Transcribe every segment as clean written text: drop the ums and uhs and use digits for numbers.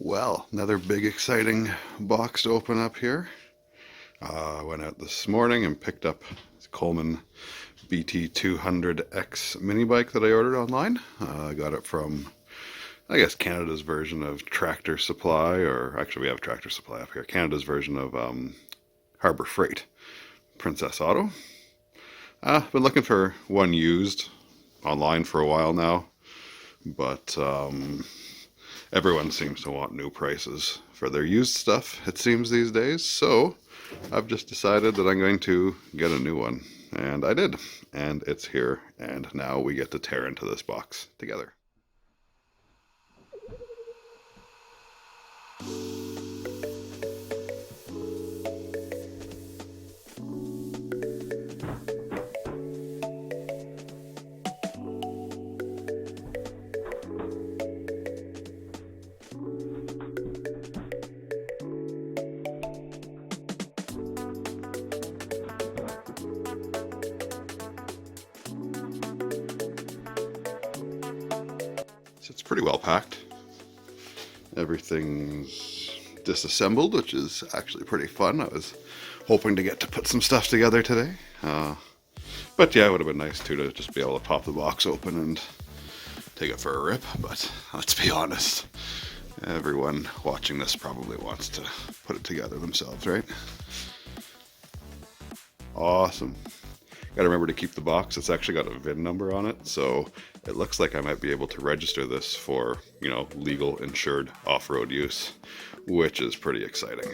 Well, another big exciting box to open up here. I went out this morning and picked up this Coleman BT200X mini bike that I ordered online. I got it from, I guess, Canada's version of Tractor Supply, or actually we have Tractor Supply up here. Canada's version of Harbor Freight, Princess Auto. I've been looking for one used online for a while now, but everyone seems to want new prices for their used stuff, it seems, these days. So I've just decided that I'm going to get a new one. And I did. And it's here. And now we get to tear into this box together. It's pretty well packed. Everything's disassembled, which is actually pretty fun. I was hoping to get to put some stuff together today. But yeah, it would have been nice too to just be able to pop the box open and take it for a rip. But let's be honest, everyone watching this probably wants to put it together themselves, right? Awesome. Got to remember to keep the box. It's actually got a VIN number on it, so it looks like I might be able to register this for, legal insured off-road use, which is pretty exciting.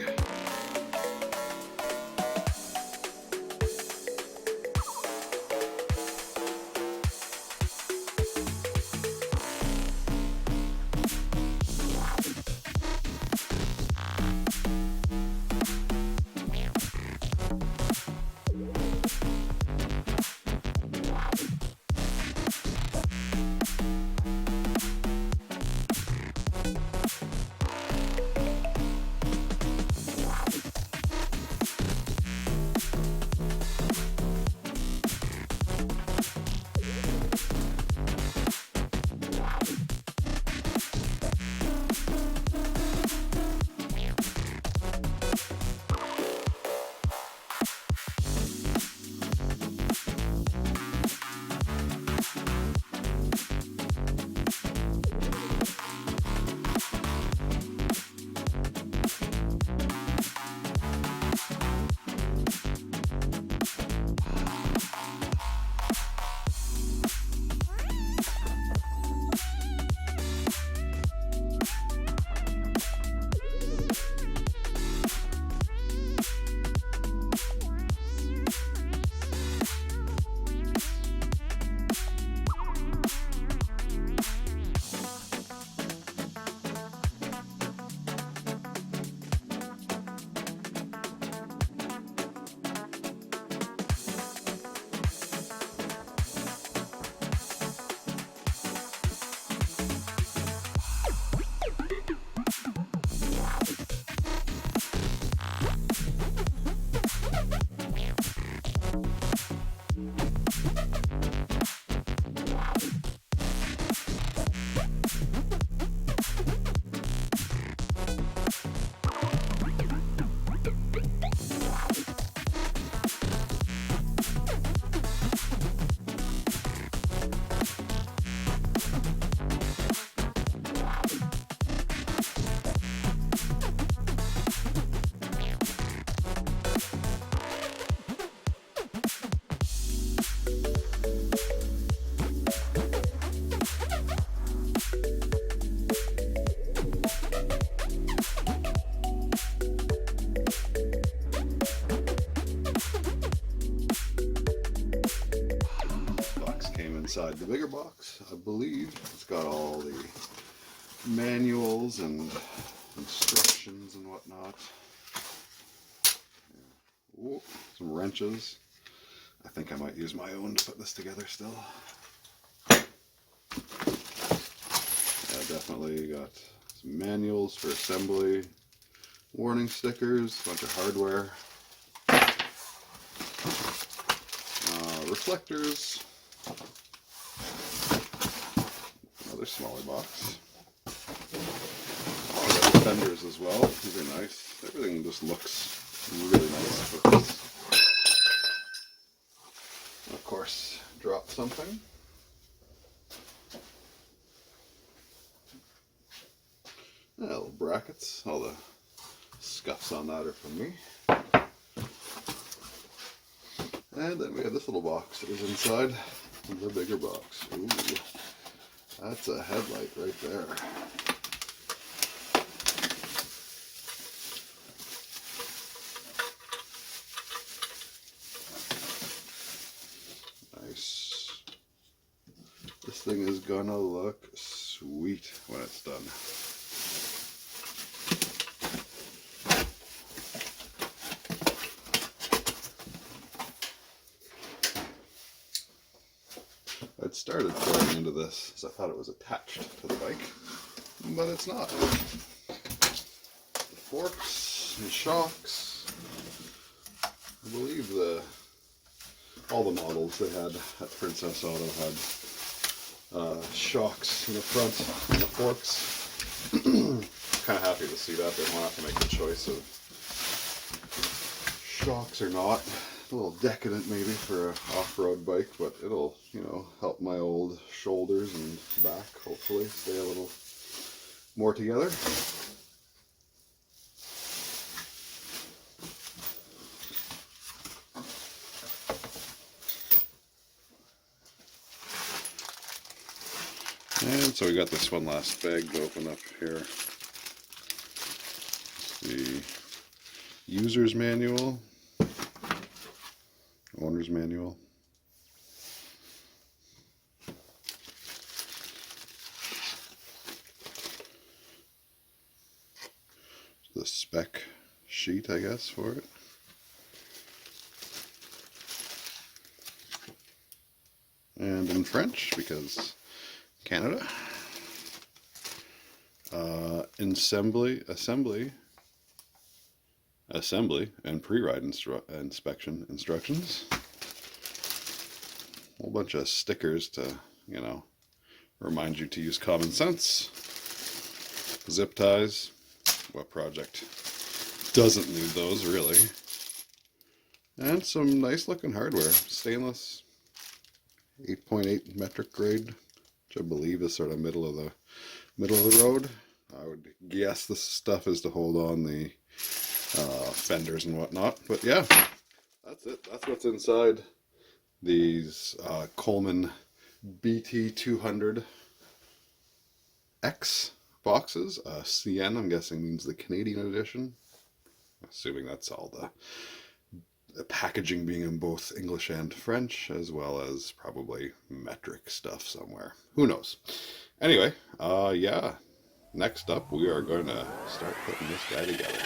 Inside the bigger box, I believe it's got all the manuals and instructions and whatnot. Ooh, some wrenches. I think I might use my own to put this together still. Yeah, definitely got some manuals for assembly, warning stickers, a bunch of hardware, reflectors, another smaller box. wires as well. These are nice. Everything just looks really nice with this. Of course, drop something. Little brackets. All the scuffs on that are from me. And then we have this little box that is inside the bigger box. Ooh, that's a headlight right there. Nice. This thing is gonna look sweet when it's done. I'd started putting into this because I thought it was attached to the bike, but it's not. The forks and shocks, I believe all the models they had at Princess Auto had shocks in the front and the forks. Kind of happy to see that. They don't have to make the choice of shocks or not. A little decadent maybe for an off-road bike, but it'll, you know, help my old shoulders and back hopefully stay a little more together. And so we got this one last bag to open up here. The user's manual. Owner's manual. The spec sheet, I guess, for it. And in French, because Canada. Assembly and pre-ride inspection instructions. A whole bunch of stickers to, you know, remind you to use common sense. Zip ties. What project doesn't need those, really? And some nice looking hardware. Stainless 8.8 metric grade, which I believe is sort of middle of the road. I would guess this stuff is to hold on the fenders and whatnot, but yeah, that's it. That's what's inside these Coleman BT200X boxes. CN, I'm guessing, means the Canadian edition. Assuming that's all the packaging being in both English and French, as well as probably metric stuff somewhere. Who knows? Anyway, yeah. Next up, we are going to start putting this guy together.